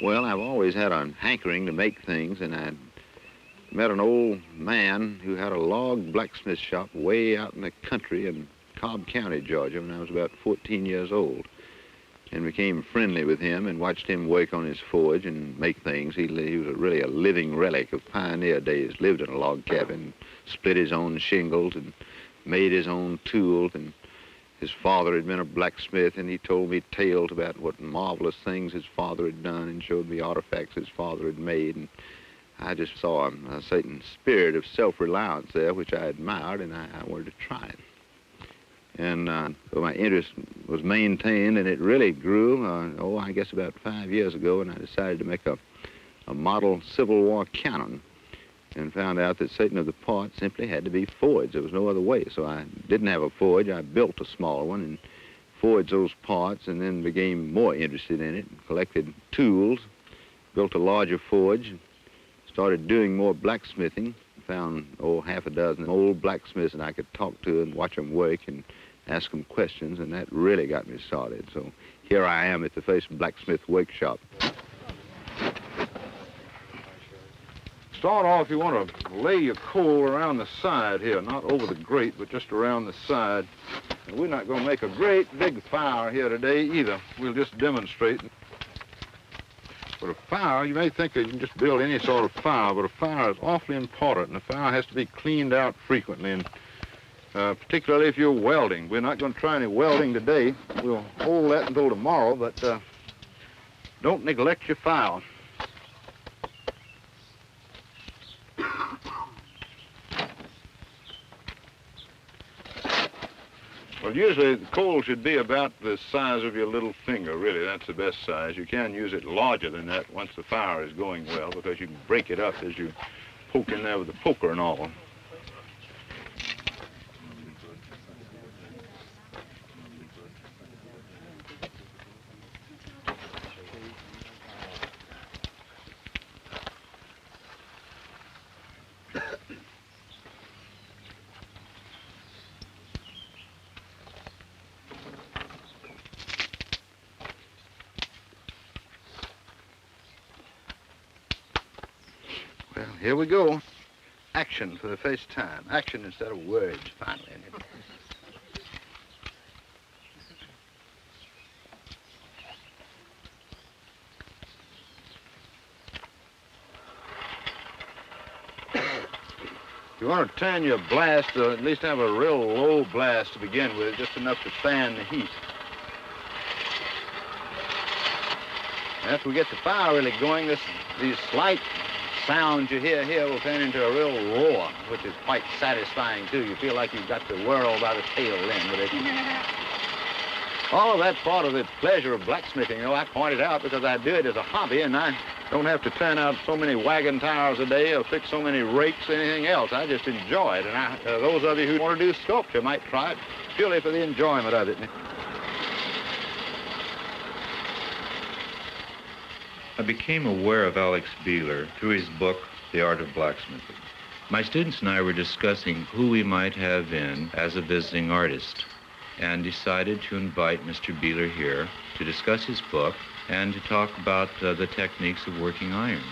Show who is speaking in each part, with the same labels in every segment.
Speaker 1: Well, I've always had a hankering to make things, and I met an old man who had a log blacksmith shop way out in the country in Cobb County, Georgia, when I was about 14 years old, and became friendly with him and watched him work on his forge and make things. He was really a living relic of pioneer days, lived in a log cabin, split his own shingles and made his own tools, and his father had been a blacksmith, and he told me tales about what marvelous things his father had done and showed me artifacts his father had made. And I just saw a certain spirit of self-reliance there, which I admired, and I wanted to try it. And so my interest was maintained, and it really grew, I guess about 5 years ago, and I decided to make a model Civil War cannon, and found out that certain of the parts simply had to be forged. There was no other way. So I didn't have a forge. I built a small one and forged those parts, and then became more interested in it, collected tools, built a larger forge, started doing more blacksmithing, found, half a dozen old blacksmiths that I could talk to and watch them work and ask them questions, and that really got me started. So here I am at the first Blacksmith Workshop. Start off, you want to lay your coal around the side here, not over the grate, but just around the side. And we're not going to make a great big fire here today either. We'll just demonstrate. But a fire, you may think that you can just build any sort of fire, but a fire is awfully important, and a fire has to be cleaned out frequently, and particularly if you're welding. We're not going to try any welding today. We'll hold that until tomorrow, but don't neglect your fire. Well, usually the coal should be about the size of your little finger, really. That's the best size. You can use it larger than that once the fire is going well, because you can break it up as you poke in there with the poker and all. Well, here we go. Action for the first time. Action instead of words, finally. You want to turn your blast, or at least have a real low blast to begin with, just enough to fan the heat. After we get the fire really going, these slight sounds you hear here will turn into a real roar, which is quite satisfying, too. You feel like you've got the world by the tail end with it. All of that's part of the pleasure of blacksmithing. You know, I pointed out because I do it as a hobby, and I don't have to turn out so many wagon tires a day or fix so many rakes or anything else. I just enjoy it. And those of you who want to do sculpture might try it purely for the enjoyment of it.
Speaker 2: I became aware of Alex Bealer through his book, The Art of Blacksmithing. My students and I were discussing who we might have in as a visiting artist, and decided to invite Mr. Bealer here to discuss his book and to talk about the techniques of working iron.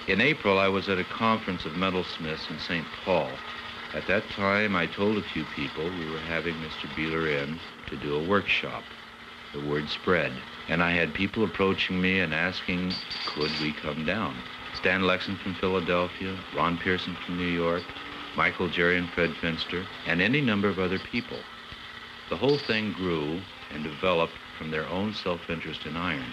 Speaker 2: In April, I was at a conference of metalsmiths in St. Paul. At that time, I told a few people we were having Mr. Bealer in to do a workshop. The word spread, and I had people approaching me and asking, could we come down? Stan Lechtzin from Philadelphia, Ron Pearson from New York, Michael, Jerry, and Fred Fenster, and any number of other people. The whole thing grew and developed from their own self-interest in iron.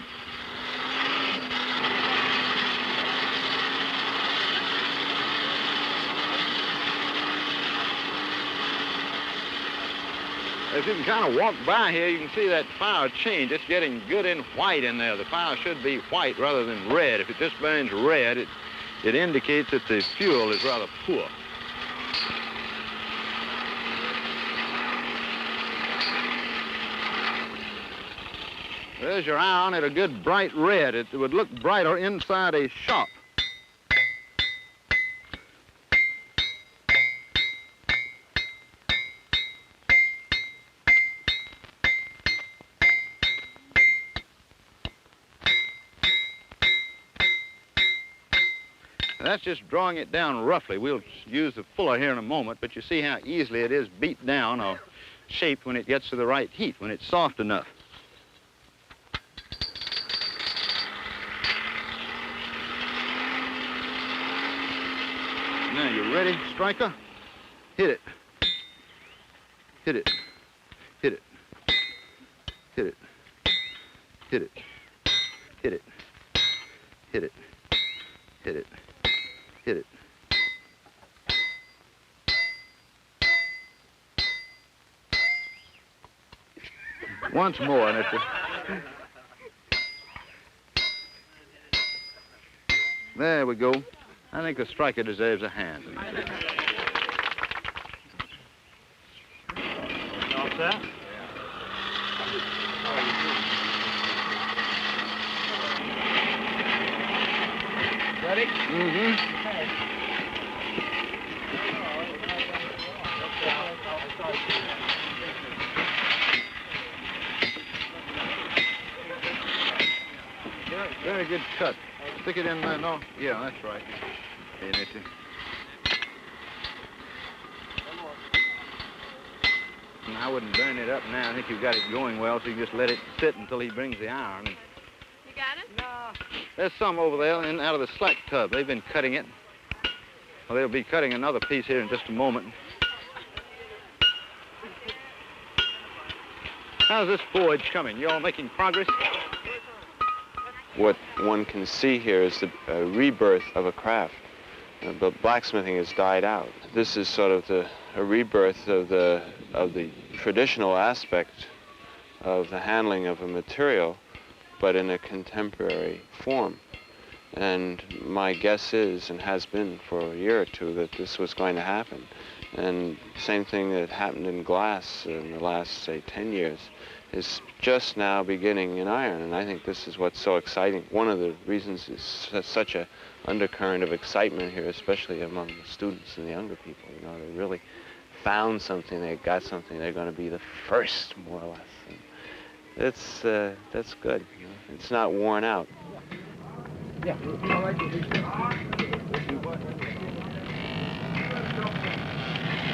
Speaker 1: As you can kind of walk by here, you can see that fire change. It's getting good and white in there. The fire should be white rather than red. If it just burns red, it indicates that the fuel is rather poor. There's your iron at a good bright red. It would look brighter inside a shop. That's just drawing it down roughly. We'll use the fuller here in a moment, but you see how easily it is beat down or shaped when it gets to the right heat, when it's soft enough. Now, you ready, striker? Hit it. Hit it. Hit it. Hit it. Hit it. Hit it. Hit it. Hit it. Hit it. Once more, and there we go. I think the striker deserves a hand.
Speaker 3: All set? Ready?
Speaker 1: Mm-hmm. Very good cut. Stick it in there, no? Yeah, that's right. Okay, Mitzi. I wouldn't burn it up now. I think you've got it going well, so you just let it sit until he brings the iron.
Speaker 4: You got it?
Speaker 1: No. There's some over there and out of the slack tub. They've been cutting it. Well, they'll be cutting another piece here in just a moment. How's this forge coming? You all making progress?
Speaker 5: What one can see here is the rebirth of a craft. But blacksmithing has died out. This is sort of a rebirth of the traditional aspect of the handling of a material, but in a contemporary form. And my guess is, and has been for a year or two, that this was going to happen. And same thing that happened in glass in the last, say, 10 years is just now beginning in iron. And I think this is what's so exciting. One of the reasons is such a undercurrent of excitement here, especially among the students and the younger people. You know, they really found something, they got something, they're going to be the first, more or less. And that's good. You know? It's not worn out.
Speaker 3: Yeah.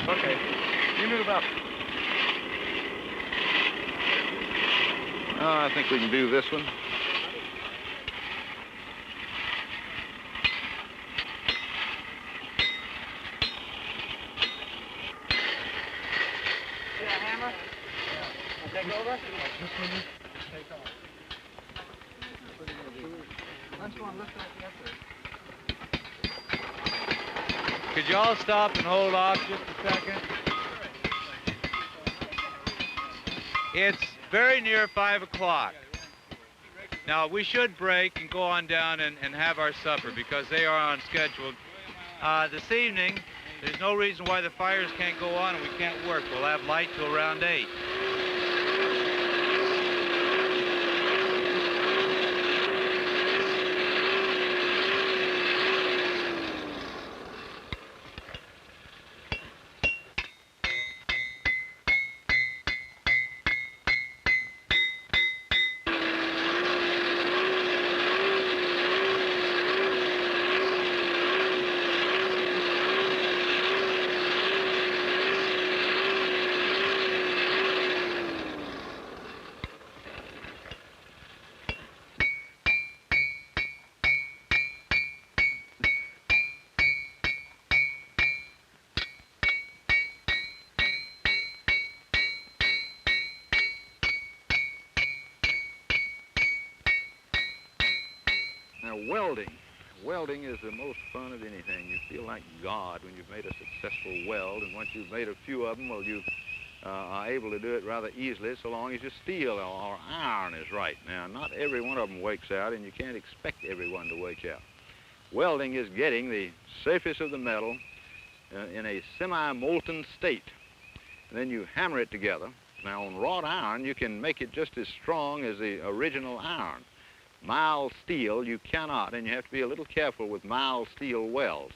Speaker 3: Okay. You move up.
Speaker 1: I think we can do this one.
Speaker 3: See that hammer? Take over? Take off.
Speaker 2: Could you all stop and hold off just a second? It's very near 5 o'clock. Now, we should break and go on down and have our supper because they are on schedule. This evening, there's no reason why the fires can't go on and we can't work. We'll have light till around 8.
Speaker 1: Welding. Welding is the most fun of anything. You feel like God when you've made a successful weld, and once you've made a few of them, well, you are able to do it rather easily so long as your steel or iron is right. Now, not every one of them works out, and you can't expect everyone to work out. Welding is getting the surface of the metal in a semi-molten state, and then you hammer it together. Now, on wrought iron, you can make it just as strong as the original iron. Mild steel, you cannot, and you have to be a little careful with mild steel welds.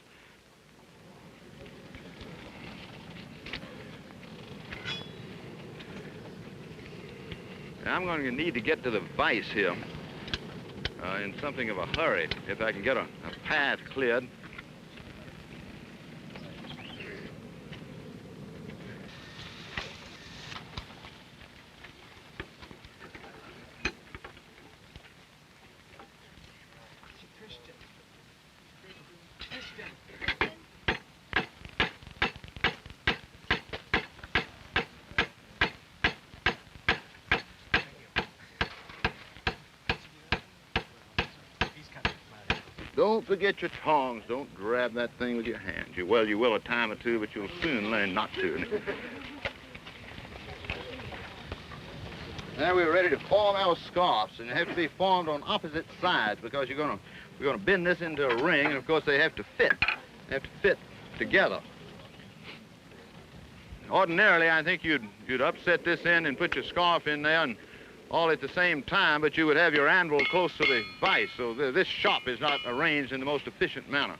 Speaker 1: Now, I'm going to need to get to the vise here in something of a hurry. If I can get a path cleared, Don't forget your tongs. Don't grab that thing with your hands. Well, you will a time or two, but you'll soon learn not to. Now we're ready to form our scarfs, and they have to be formed on opposite sides because we're gonna bend this into a ring, and of course they have to fit. They have to fit together. Ordinarily, I think you'd upset this end and put your scarf in there and all at the same time, but you would have your anvil close to the vise, so this shop is not arranged in the most efficient manner.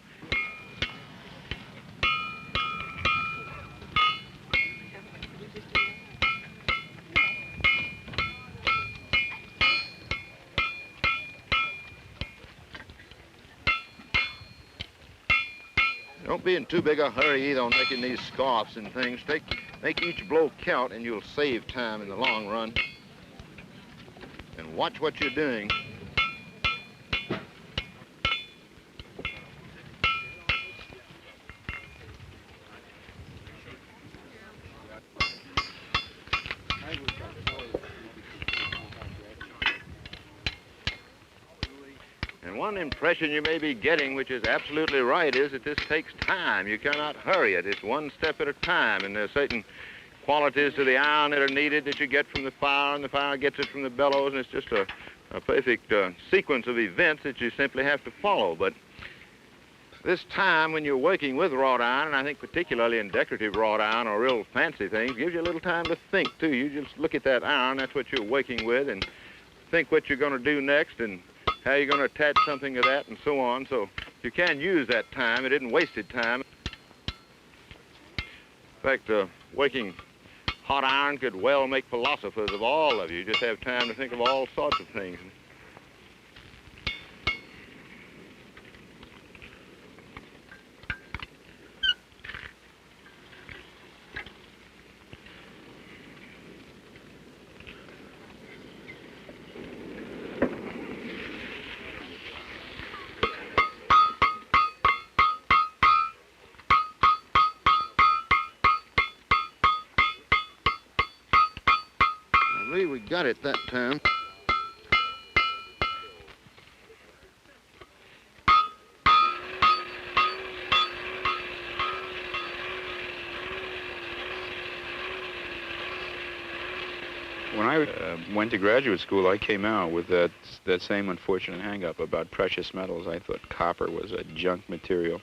Speaker 1: Don't be in too big a hurry either on making these scarfs and things. Make each blow count and you'll save time in the long run. And watch what you're doing. And one impression you may be getting, which is absolutely right, is that this takes time. You cannot hurry it. It's one step at a time, and there's certain qualities to the iron that are needed that you get from the fire, and the fire gets it from the bellows, and it's just a perfect sequence of events that you simply have to follow. But this time when you're working with wrought iron, and I think particularly in decorative wrought iron or real fancy things, gives you a little time to think, too. You just look at that iron, that's what you're working with, and think what you're going to do next and how you're going to attach something to that and so on. So you can use that time. It isn't wasted time. In fact, working hot iron could well make philosophers of all of you. You just have time to think of all sorts of things. I believe we got it that time.
Speaker 4: When I went to graduate school, I came out with that same unfortunate hang-up about precious metals. I thought copper was a junk material.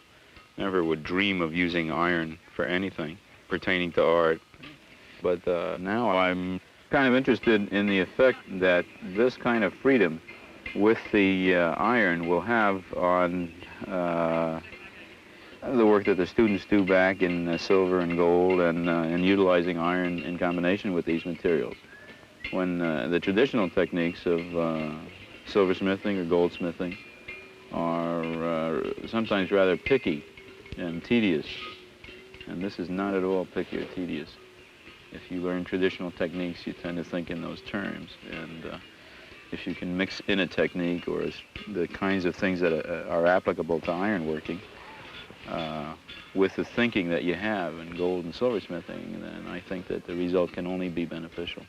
Speaker 4: Never would dream of using iron for anything pertaining to art. But now I'm kind of interested in the effect that this kind of freedom with the iron will have on the work that the students do back in silver and gold and utilizing iron in combination with these materials. When the traditional techniques of silversmithing or goldsmithing are sometimes rather picky and tedious, and this is not at all picky or tedious. If you learn traditional techniques, you tend to think in those terms, and if you can mix in a technique or the kinds of things that are applicable to ironworking with the thinking that you have in gold and silversmithing, then I think that the result can only be beneficial.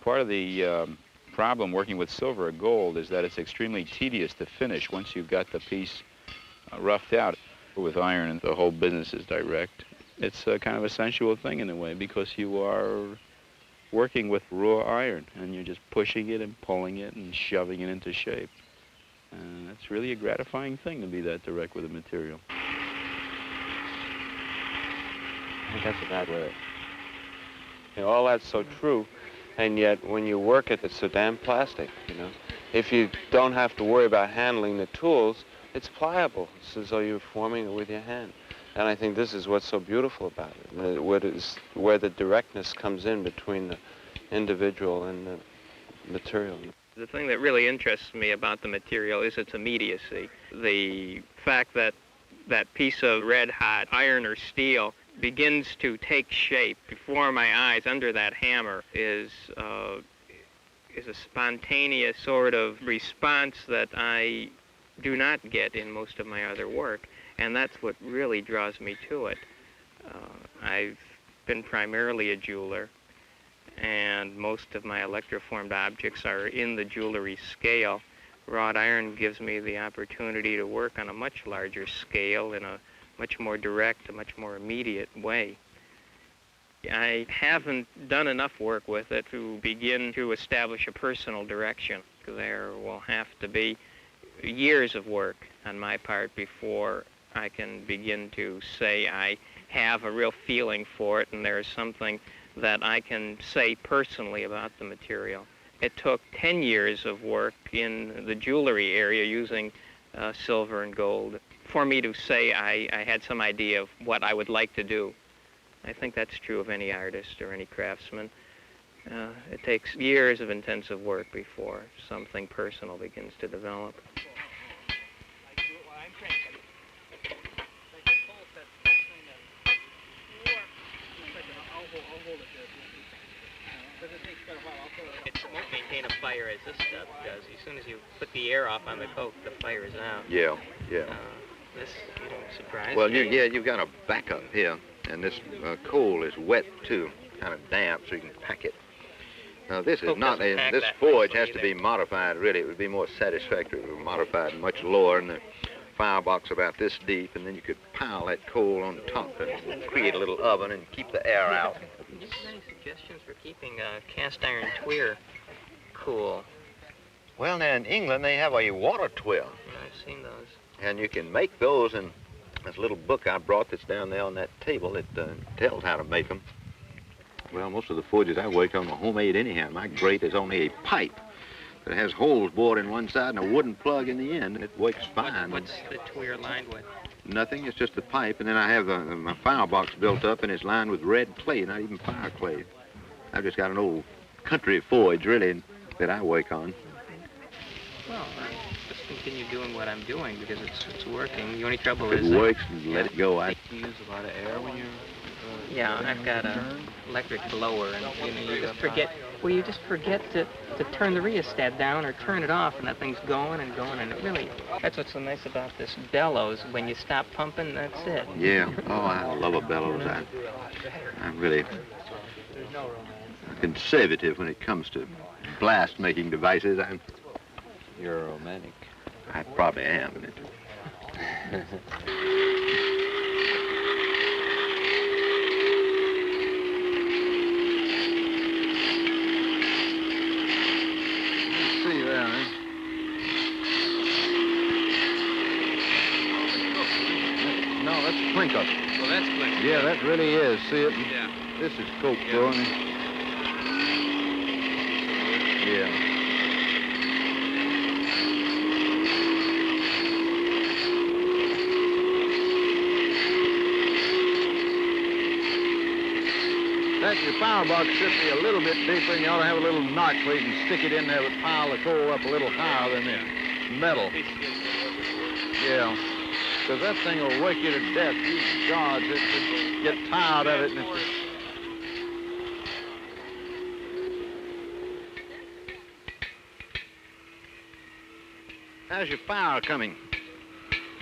Speaker 4: Part of the problem working with silver or gold is that it's extremely tedious to finish once you've got the piece roughed out. With iron, and the whole business is direct. It's kind of a sensual thing in a way because you are working with raw iron and you're just pushing it and pulling it and shoving it into shape. And it's really a gratifying thing to be that direct with a material.
Speaker 5: I think that's a bad word. You know, all that's so true. And yet, when you work it, it's so damn plastic, you know. If you don't have to worry about handling the tools, it's pliable. It's as though you're forming it with your hand. And I think this is what's so beautiful about it, where the directness comes in between the individual and the material.
Speaker 3: The thing that really interests me about the material is its immediacy. The fact that that piece of red-hot iron or steel begins to take shape before my eyes under that hammer is a spontaneous sort of response that I do not get in most of my other work, and that's what really draws me to it. I've been primarily a jeweler, and most of my electroformed objects are in the jewelry scale. Wrought iron gives me the opportunity to work on a much larger scale in a much more direct, a much more immediate way. I haven't done enough work with it to begin to establish a personal direction. There will have to be years of work on my part before I can begin to say I have a real feeling for it and there's something that I can say personally about the material. It took 10 years of work in the jewelry area using silver and gold for me to say I had some idea of what I would like to do. I think that's true of any artist or any craftsman. It takes years of intensive work before something personal begins to develop. It won't maintain a fire as this stuff does. As soon as you put the air off on the coke, the fire is out.
Speaker 1: Yeah.
Speaker 3: This, you don't surprise
Speaker 1: Well,
Speaker 3: me.
Speaker 1: you've got a backup here, and this coal is wet too, kind of damp, so you can pack it. Now this is
Speaker 3: Coke
Speaker 1: not
Speaker 3: doesn't pack
Speaker 1: this
Speaker 3: that
Speaker 1: forge
Speaker 3: nicely
Speaker 1: has to be
Speaker 3: either.
Speaker 1: modified. Really, it would be more satisfactory if it were modified much lower, and the firebox about this deep, and then you could pile that coal on top and create a little oven and keep the air out.
Speaker 3: Any suggestions for keeping cast iron tweer cool?
Speaker 1: Well, now in England they have a water twill,
Speaker 3: I've seen those.
Speaker 1: and you can make those. And this little book I brought that's down there on that table, it tells how to make them. Well, most of the forges I worked on were homemade anyhow. My grate is only a pipe that has holes bored in one side and a wooden plug in the end, and it works fine.
Speaker 3: What's the tweer lined with?
Speaker 1: Nothing, it's just a pipe, and then I have my firebox built up, and it's lined with red clay, not even fire clay. I've just got an old country forge, really, that I work on.
Speaker 3: Well, I just continue doing what I'm doing because it's working. The only trouble
Speaker 1: If
Speaker 3: is...
Speaker 1: it works, let it go.
Speaker 4: You use a lot of air when you're...
Speaker 3: Yeah, I've got an electric blower, and you just forget. Well, you just forget to turn the rheostat down or turn it off, and that thing's going and going, and it really. That's what's so nice about this bellows. When you stop pumping, that's it.
Speaker 1: Yeah. Oh, I love a bellows. I'm really conservative when it comes to blast-making devices.
Speaker 4: You're a romantic.
Speaker 1: I probably am. See there, eh? No, that's clinker.
Speaker 3: Well, that's good.
Speaker 1: Yeah, that really is. See it?
Speaker 3: Yeah.
Speaker 1: This is coke, though. Yeah. Your firebox should be a little bit deeper, and you ought to have a little notch where you can stick it in there, but pile the coal up a little higher than the metal. Yeah, because that thing will work you to death. You gods, it get tired of it. And how's your fire coming?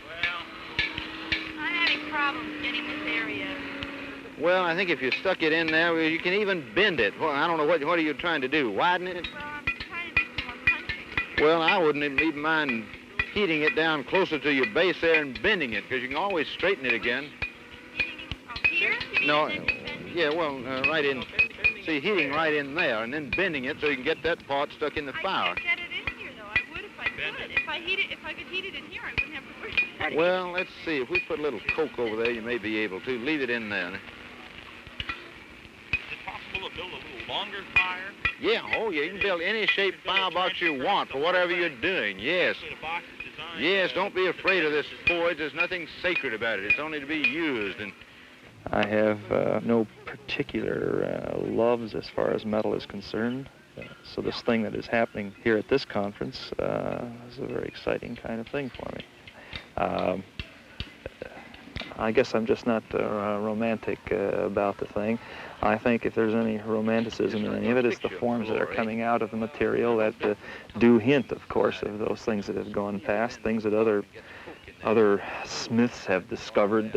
Speaker 6: Well, I'm having problems getting this area.
Speaker 1: Well, I think if you stuck it in there, you can even bend it. Well, I don't know, what are you trying to do, widen it?
Speaker 6: Well, I'm trying to do some more punching.
Speaker 1: Well, I wouldn't even mind heating it down closer to your base there and bending it, because you can always straighten it again.
Speaker 6: Here?
Speaker 1: No, yeah, well, right in, see, heating right in there, and then bending it so you can get that part stuck in the fire.
Speaker 6: I can't get it in here, though. I would if I could. If I could heat it in here, I wouldn't have to worry about it.
Speaker 1: Well, let's see, if we put a little coke over there, you may be able to. Leave it in there.
Speaker 7: Possible to build a little longer fire?
Speaker 1: Yeah, oh yeah, you can build any shape firebox you want for whatever you're doing, yes. Yes, don't be afraid of this forge. There's nothing sacred about it. It's only to be used. And
Speaker 8: I have no particular loves as far as metal is concerned. So this thing that is happening here at this conference is a very exciting kind of thing for me. I guess I'm just not romantic about the thing. I think if there's any romanticism in any of it, it's the forms that are coming out of the material that do hint, of course, of those things that have gone past, things that other Other smiths have discovered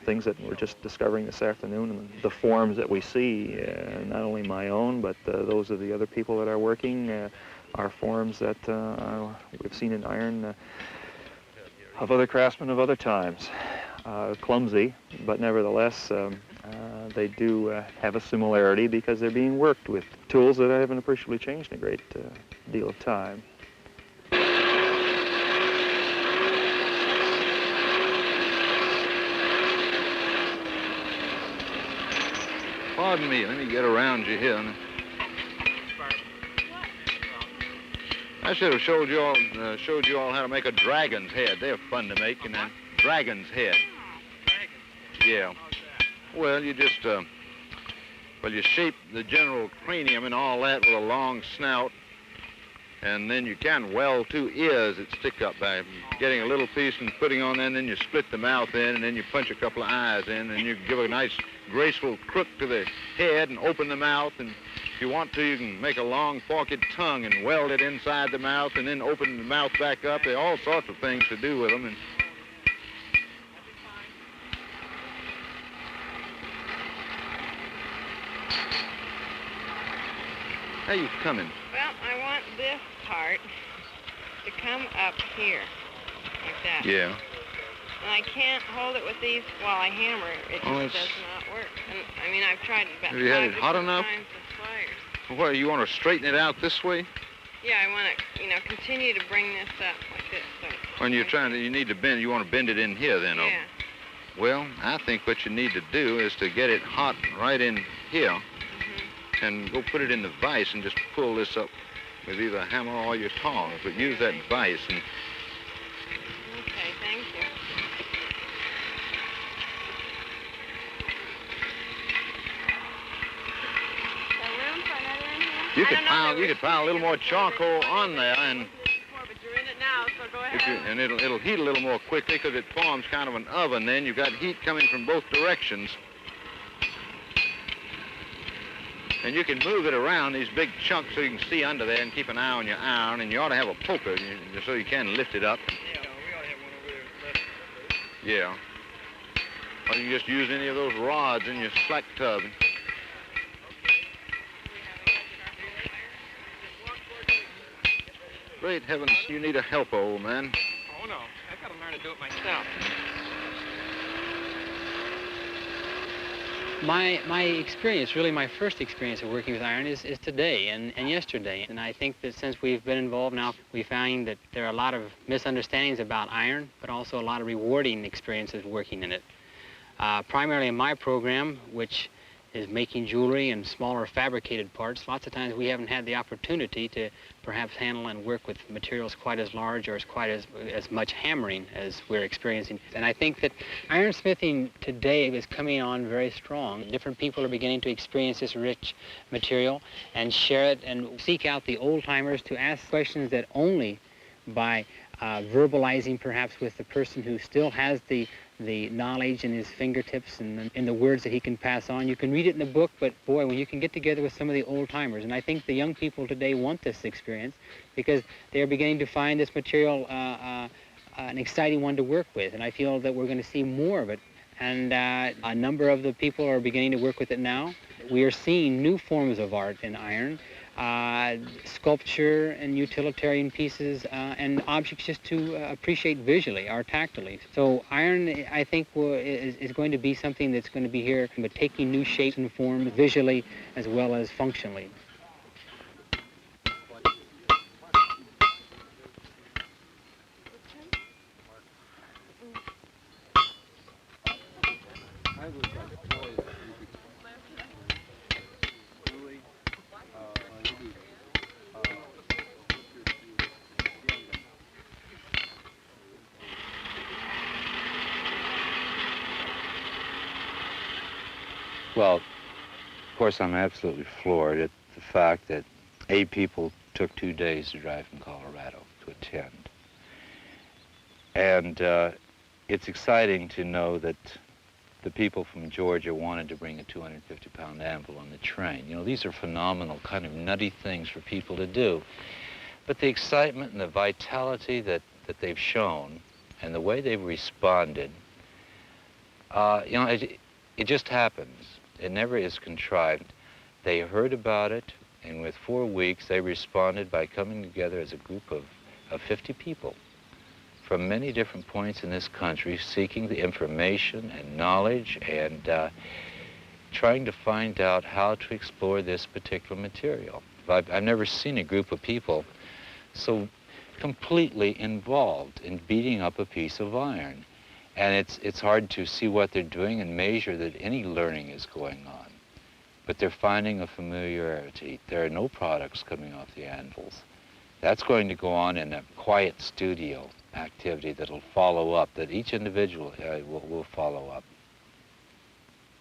Speaker 8: things that we're just discovering this afternoon, and the forms that we see, not only my own, but those of the other people that are working, are forms that we've seen in iron of other craftsmen of other times. Clumsy, but nevertheless, they do have a similarity because they're being worked with tools that haven't appreciably changed in a great deal of time.
Speaker 1: Pardon me, let me get around you here. I should have showed you all how to make a dragon's head. They're fun to make, and then dragon's head. Yeah. Well, you just you shape the general cranium and all that with a long snout, and then you can weld two ears that stick up by getting a little piece and putting on there, and then you split the mouth in, and then you punch a couple of eyes in, and you give a nice graceful crook to the head and open the mouth, and if you want to, you can make a long forked tongue and weld it inside the mouth and then open the mouth back up. There are all sorts of things to do with them. And how you coming?
Speaker 6: Well, I want this part to come up here, like that.
Speaker 1: Yeah.
Speaker 6: And I can't hold it with these while I hammer it. It just does not work. And, I mean, I've tried it about
Speaker 1: Have you had it hot enough?
Speaker 6: times with pliers.
Speaker 1: What, you want to straighten it out this way?
Speaker 6: Yeah, I want to, continue to bring this up like this. So
Speaker 1: When you're trying to, you need to bend, you want to bend it in here then?
Speaker 6: Yeah.
Speaker 1: Well, I think what you need to do is to get it hot right in here and go put it in the vise and just pull this up with either a hammer or your tongs, but use that vise. And
Speaker 6: Okay, thank you.
Speaker 1: you could pile a little more charcoal on there, and
Speaker 6: But you're in it now, so go ahead.
Speaker 1: it'll heat a little more quickly because it forms kind of an oven. Then you've got heat coming from both directions, and you can move it around these big chunks so you can see under there and keep an eye on your iron. And you ought to have a poker so you can lift it up.
Speaker 7: Yeah, we ought to have one over there.
Speaker 1: Yeah. Or you can just use any of those rods in your slack tub. Great heavens, you need a helper, old man.
Speaker 7: Oh, no. I've got to learn to do it myself.
Speaker 9: My experience, really my first experience of working with iron is today and yesterday. And I think that since we've been involved now, we find that there are a lot of misunderstandings about iron, but also a lot of rewarding experiences working in it. Primarily in my program, which is making jewelry and smaller fabricated parts, lots of times we haven't had the opportunity to perhaps handle and work with materials quite as large or quite as much hammering as we're experiencing. And I think that ironsmithing today is coming on very strong. Different people are beginning to experience this rich material and share it and seek out the old-timers to ask questions that only by verbalizing perhaps with the person who still has the knowledge in his fingertips and in the words that he can pass on. You can read it in the book, but boy, when you can get together with some of the old-timers, and I think the young people today want this experience because they're beginning to find this material an exciting one to work with, and I feel that we're going to see more of it. And a number of the people are beginning to work with it now. We are seeing new forms of art in iron, sculpture and utilitarian pieces and objects just to appreciate visually or tactily. So iron, I think, is going to be something that's going to be here, but taking new shapes and forms visually as well as functionally.
Speaker 2: Well, of course, I'm absolutely floored at the fact that 8 people took 2 days to drive from Colorado to attend. And it's exciting to know that the people from Georgia wanted to bring a 250-pound anvil on the train. You know, these are phenomenal, kind of nutty things for people to do. But the excitement and the vitality that they've shown And the way they've responded, it just happens. It never is contrived. They heard about it, and with 4 weeks, they responded by coming together as a group of 50 people from many different points in this country, seeking the information and knowledge and trying to find out how to explore this particular material. I've never seen a group of people so completely involved in beating up a piece of iron. And it's hard to see what they're doing and measure that any learning is going on. But they're finding a familiarity. There are no products coming off the anvils. That's going to go on in a quiet studio activity that'll follow up, that each individual will follow up.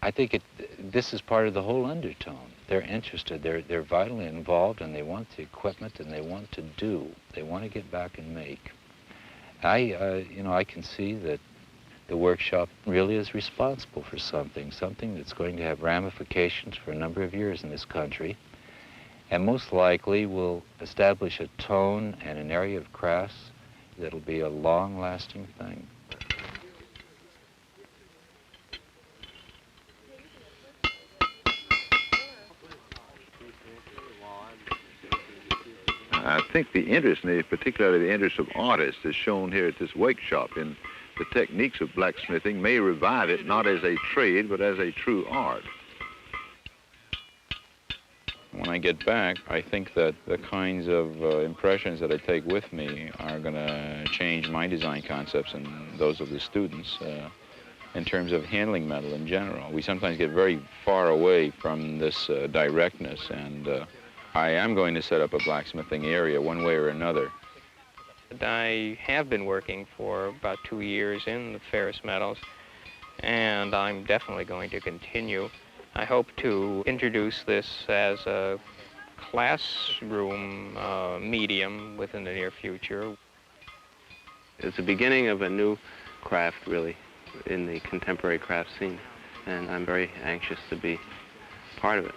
Speaker 2: I think this is part of the whole undertone. They're interested, they're vitally involved, and they want the equipment, and they want to do. They want to get back and make. I can see that the workshop really is responsible for something that's going to have ramifications for a number of years in this country, and most likely will establish a tone and an area of crafts that'll be a long-lasting thing.
Speaker 1: I think the interest, and particularly the interest of artists, is shown here at this workshop in the techniques of blacksmithing, may revive it not as a trade, but as a true art.
Speaker 4: When I get back, I think that the kinds of impressions that I take with me are going to change my design concepts and those of the students in terms of handling metal in general. We sometimes get very far away from this directness, and I am going to set up a blacksmithing area one way or another.
Speaker 3: I have been working for about 2 years in the ferrous metals, and I'm definitely going to continue. I hope to introduce this as a classroom medium within the near future.
Speaker 5: It's the beginning of a new craft, really, in the contemporary craft scene, and I'm very anxious to be part of it.